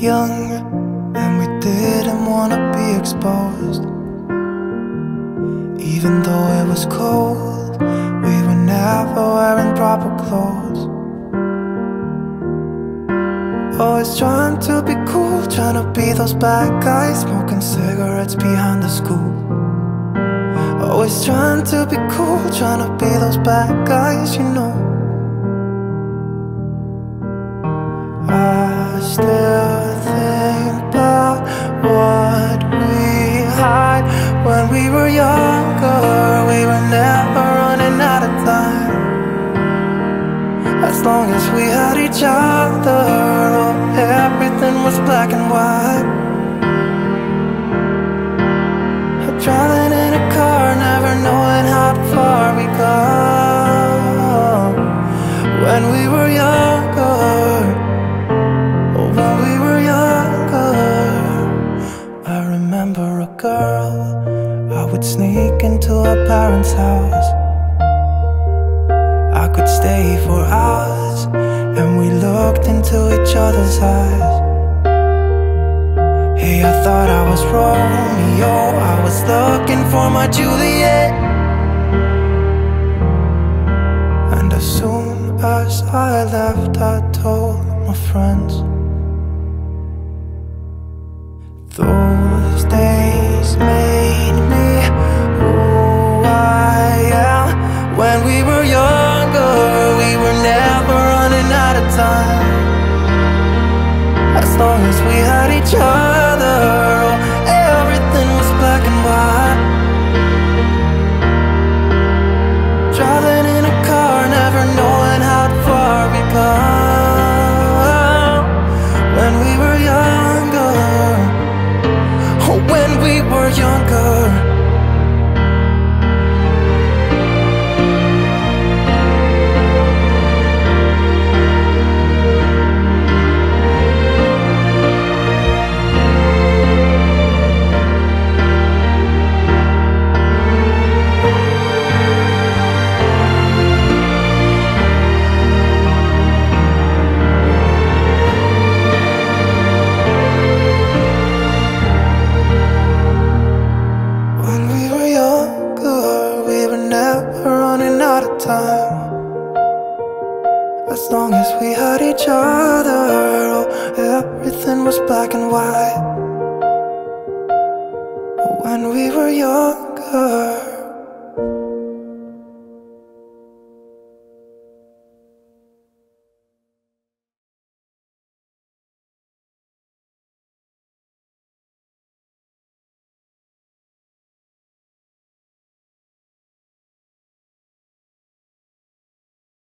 young, and we didn't wanna be exposed. Even though it was cold, we were never wearing proper clothes. Always trying to be cool, trying to be those bad guys, smoking cigarettes behind the school. Always trying to be cool, trying to be those bad guys, you know. I still think about what we had when we were younger. We were never running out of time. As long as we had each other, oh, everything was black and white. Driving in a car, never knowing how far we go. When we were younger, oh, when we were younger. I remember a girl, I would sneak into her parents' house. I could stay for hours, and we looked into each other's eyes. Hey, I thought I was Romeo, I was looking for my Juliet. And as soon as I left, I told my friends. Those days made me who I am. When we were younger, we were never running out of time. As long as we had each other, oh, everything was black and white. Driving in a car, never knowing how far we go. When we were younger, oh, when we were younger. As long as we had each other, oh, everything was black and white. When we were younger.